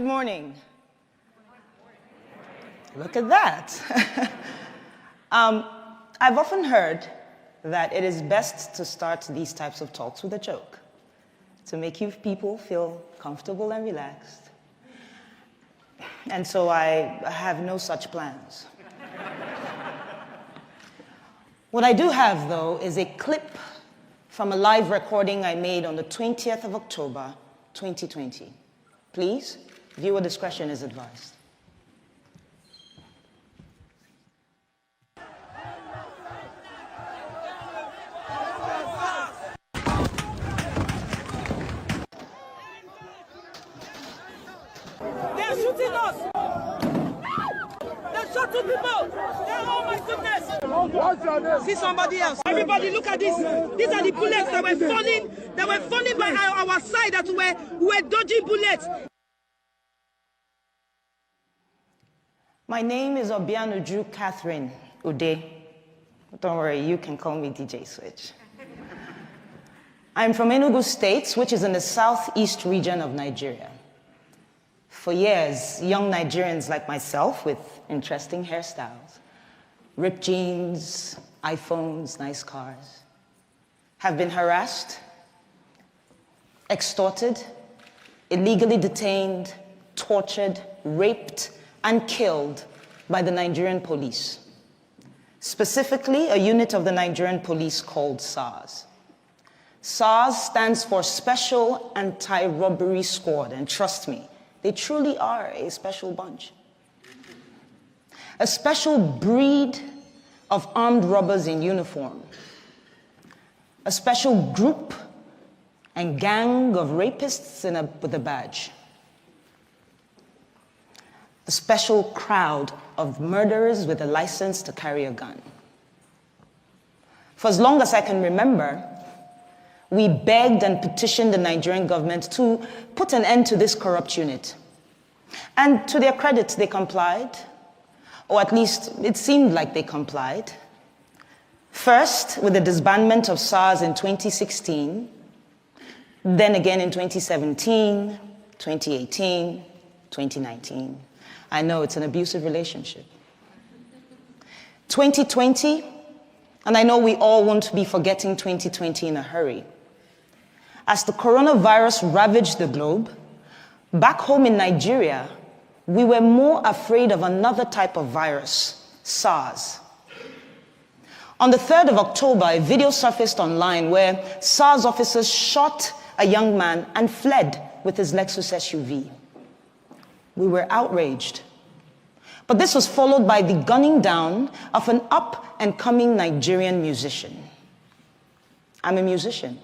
morning. Look at that. I've often heard that it is best to start these types of talks with a joke to make you people feel comfortable and relaxed. And so I have no such plans. What I do have, though, is a clip from a live recording I made on the 20th of October, 2020. Please, viewer discretion is advised. They're shooting us! They're shot two people! Oh my goodness! What's your name? See somebody else. Everybody look at this. These are the bullets that were falling by our side that we were dodging bullets. My name is Obianuju Catherine Udeh. Don't worry, you can call me DJ Switch. I'm from Enugu State, which is in the southeast region of Nigeria. For years, young Nigerians like myself with interesting hairstyles, ripped jeans, iPhones, nice cars, have been harassed, extorted, illegally detained, tortured, raped, and killed by the Nigerian police, specifically a unit of the Nigerian police called SARS. SARS stands for Special Anti-Robbery Squad, and trust me, they truly are a special bunch. A special breed of armed robbers in uniform. A special group and gang of rapists with a badge. A special crowd of murderers with a license to carry a gun. For as long as I can remember, we begged and petitioned the Nigerian government to put an end to this corrupt unit. And to their credit, they complied, or at least it seemed like they complied. First, with the disbandment of SARS in 2016, then again in 2017, 2018, 2019. I know it's an abusive relationship. 2020, and I know we all won't be forgetting 2020 in a hurry. As the coronavirus ravaged the globe, back home in Nigeria, we were more afraid of another type of virus, SARS. On the 3rd of October, a video surfaced online where SARS officers shot a young man and fled with his Lexus SUV. We were outraged. But this was followed by the gunning down of an up-and-coming Nigerian musician. I'm a musician.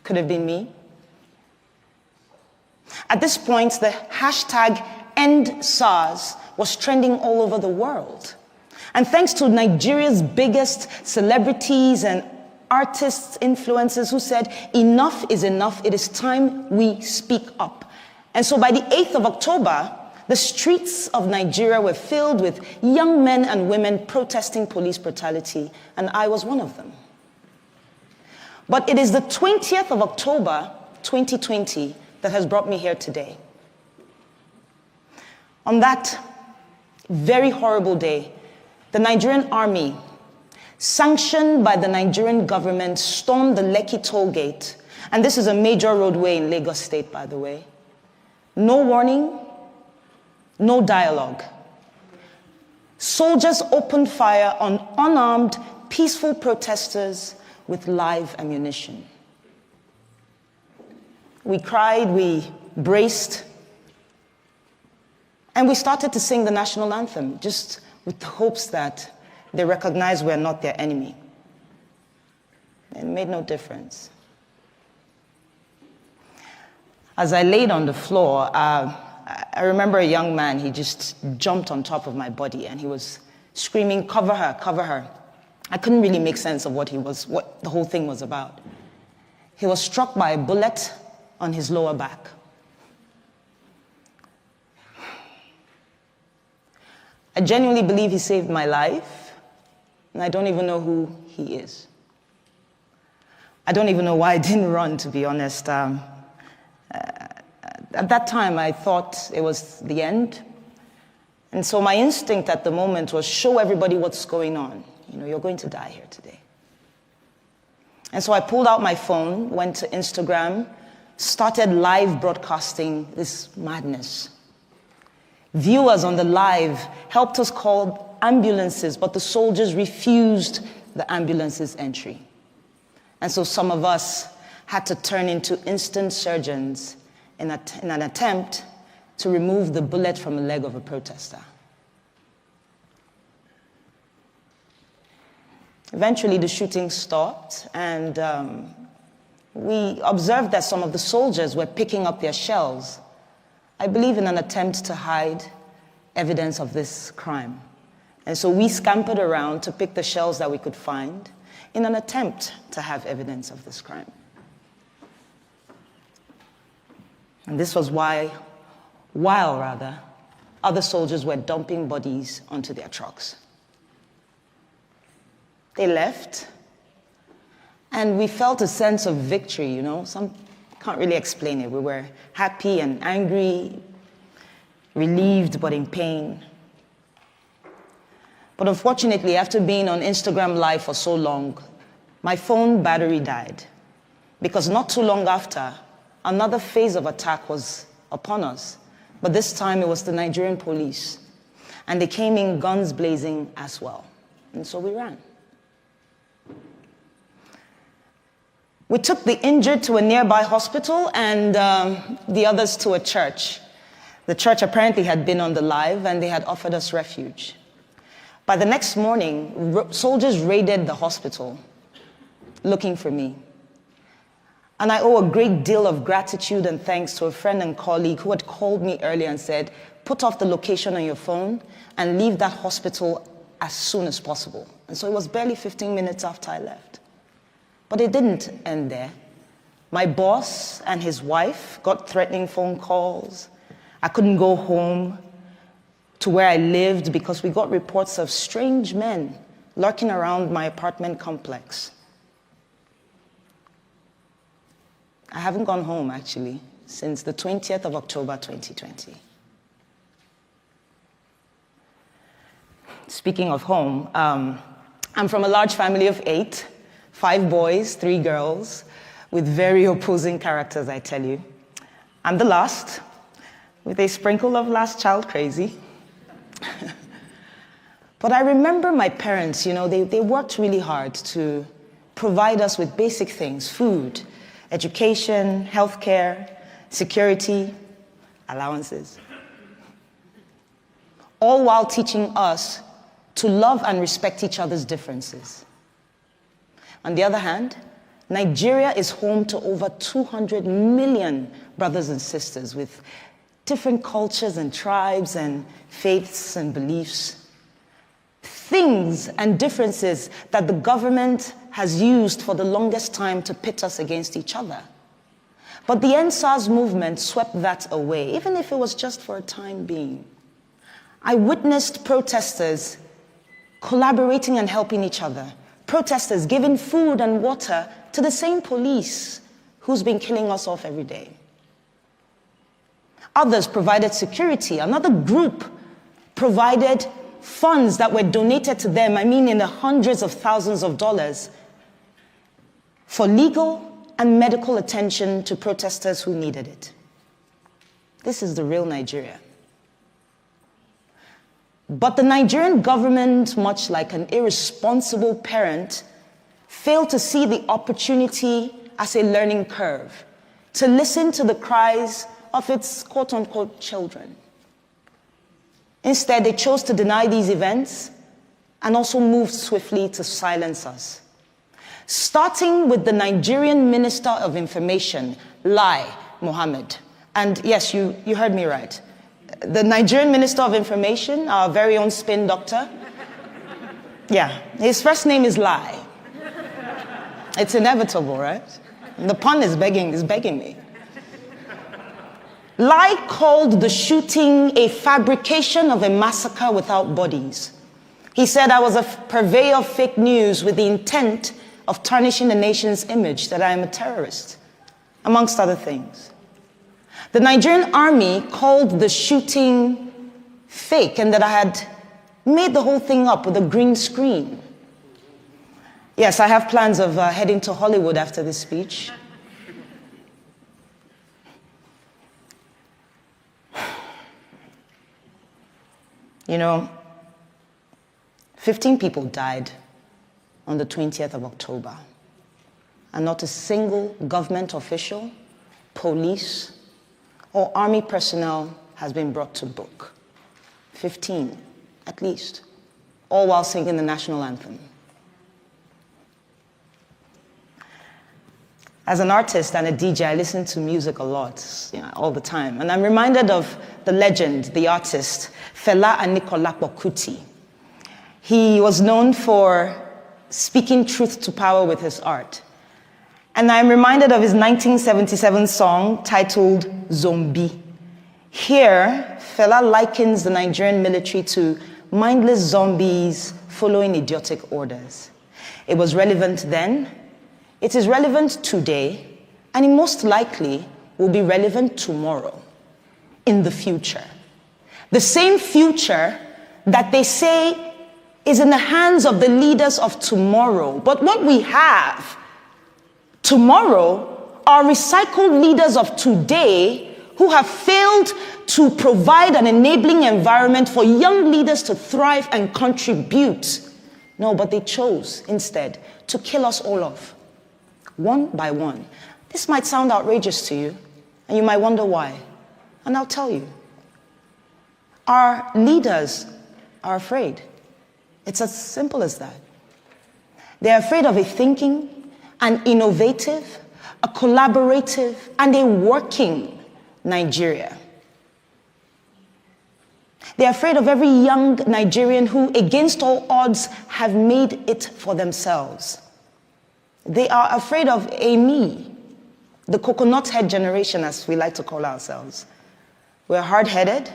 Could have been me. At this point, the hashtag EndSARS was trending all over the world. And thanks to Nigeria's biggest celebrities and artists, influencers who said, enough is enough, it is time we speak up. And so by the 8th of October, the streets of Nigeria were filled with young men and women protesting police brutality, and I was one of them. But it is the 20th of October, 2020, that has brought me here today. On that very horrible day, the Nigerian army, sanctioned by the Nigerian government, stormed the Lekki toll gate, and this is a major roadway in Lagos State, by the way. No warning, no dialogue. Soldiers opened fire on unarmed, peaceful protesters with live ammunition. We cried, we braced, and we started to sing the national anthem, just with the hopes that they recognize we're not their enemy. It made no difference. As I laid on the floor, I remember a young man, he just jumped on top of my body and he was screaming, "Cover her, cover her." I couldn't really make sense of what the whole thing was about. He was struck by a bullet on his lower back. I genuinely believe he saved my life, and I don't even know who he is. I don't even know why I didn't run, to be honest. At that time, I thought it was the end. And so my instinct at the moment was show everybody what's going on. You know, you're going to die here today. And so I pulled out my phone, went to Instagram, started live broadcasting this madness. Viewers on the live helped us call ambulances, but the soldiers refused the ambulance's entry. And so some of us had to turn into instant surgeons in an attempt to remove the bullet from the leg of a protester. Eventually, the shooting stopped, and we observed that some of the soldiers were picking up their shells, I believe in an attempt to hide evidence of this crime. And so we scampered around to pick the shells that we could find in an attempt to have evidence of this crime. And this was while other soldiers were dumping bodies onto their trucks. They left, and we felt a sense of victory, you know. Some can't really explain it. We were happy and angry, relieved but in pain. But unfortunately, after being on Instagram Live for so long, my phone battery died. Because not too long after, another phase of attack was upon us. But this time it was the Nigerian police. And they came in guns blazing as well. And so we ran. We took the injured to a nearby hospital and the others to a church. The church apparently had been on the live and they had offered us refuge. By the next morning, soldiers raided the hospital looking for me. And I owe a great deal of gratitude and thanks to a friend and colleague who had called me earlier and said, put off the location on your phone and leave that hospital as soon as possible. And so it was barely 15 minutes after I left. But it didn't end there. My boss and his wife got threatening phone calls. I couldn't go home to where I lived because we got reports of strange men lurking around my apartment complex. I haven't gone home, actually, since the 20th of October, 2020. Speaking of home, I'm from a large family of 8, 5 boys, 3 girls, with very opposing characters, I tell you. I'm the last, with a sprinkle of last child crazy. But I remember my parents, you know, they worked really hard to provide us with basic things: food, education, healthcare, security, allowances. All while teaching us to love and respect each other's differences. On the other hand, Nigeria is home to over 200 million brothers and sisters with different cultures and tribes and faiths and beliefs. Things and differences that the government has used for the longest time to pit us against each other. But the EndSARS movement swept that away, even if it was just for a time being. I witnessed protesters collaborating and helping each other. Protesters giving food and water to the same police who's been killing us off every day. Others provided security. Another group provided funds that were donated to them, I mean in the hundreds of thousands of dollars, for legal and medical attention to protesters who needed it. This is the real Nigeria. But the Nigerian government, much like an irresponsible parent, failed to see the opportunity as a learning curve, to listen to the cries of its quote-unquote children. Instead, they chose to deny these events and also moved swiftly to silence us. Starting with the Nigerian Minister of Information, Lai Mohammed. And yes, you heard me right. The Nigerian Minister of Information, our very own spin doctor. Yeah, his first name is Lai. It's inevitable, right? The pun is begging me. Lai called the shooting a fabrication of a massacre without bodies. He said I was a purveyor of fake news with the intent of tarnishing the nation's image, that I am a terrorist, amongst other things. The Nigerian army called the shooting fake and that I had made the whole thing up with a green screen. Yes, I have plans of heading to Hollywood after this speech. You know, 15 people died on the 20th of October, and not a single government official, police, or army personnel has been brought to book. 15, at least, all while singing the national anthem. As an artist and a DJ, I listen to music a lot, all the time. And I'm reminded of the legend, the artist, Fela Anikulapo Kuti. He was known for speaking truth to power with his art. And I'm reminded of his 1977 song titled Zombie. Here, Fela likens the Nigerian military to mindless zombies following idiotic orders. It was relevant then, it is relevant today, and it most likely will be relevant tomorrow, in the future. The same future that they say is in the hands of the leaders of tomorrow. But what we have tomorrow are recycled leaders of today who have failed to provide an enabling environment for young leaders to thrive and contribute. No, but they chose instead to kill us all off, one by one. This might sound outrageous to you, and you might wonder why. And I'll tell you. Our leaders are afraid. It's as simple as that. They're afraid of a thinking, an innovative, a collaborative, and a working Nigeria. They're afraid of every young Nigerian who, against all odds, have made it for themselves. They are afraid of a me, the coconut head generation, as we like to call ourselves. We're hard-headed,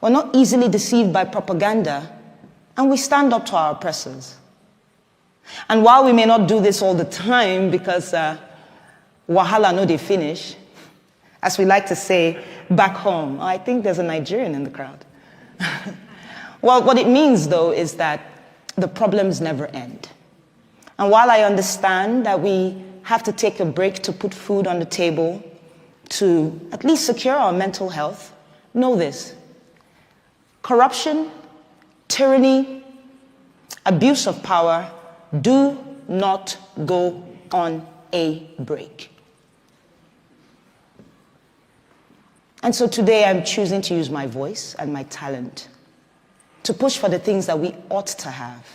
we're not easily deceived by propaganda, and we stand up to our oppressors. And while we may not do this all the time because wahala no dey finish, as we like to say back home, I think there's a Nigerian in the crowd. Well, what it means, though, is that the problems never end. And while I understand that we have to take a break to put food on the table, to at least secure our mental health, know this. Corruption, tyranny, abuse of power do not go on a break. And so today I'm choosing to use my voice and my talent to push for the things that we ought to have.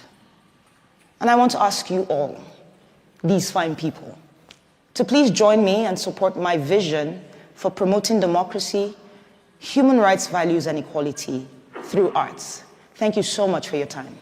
And I want to ask you all, these fine people, to please join me and support my vision for promoting democracy, human rights values, and equality through arts. Thank you so much for your time.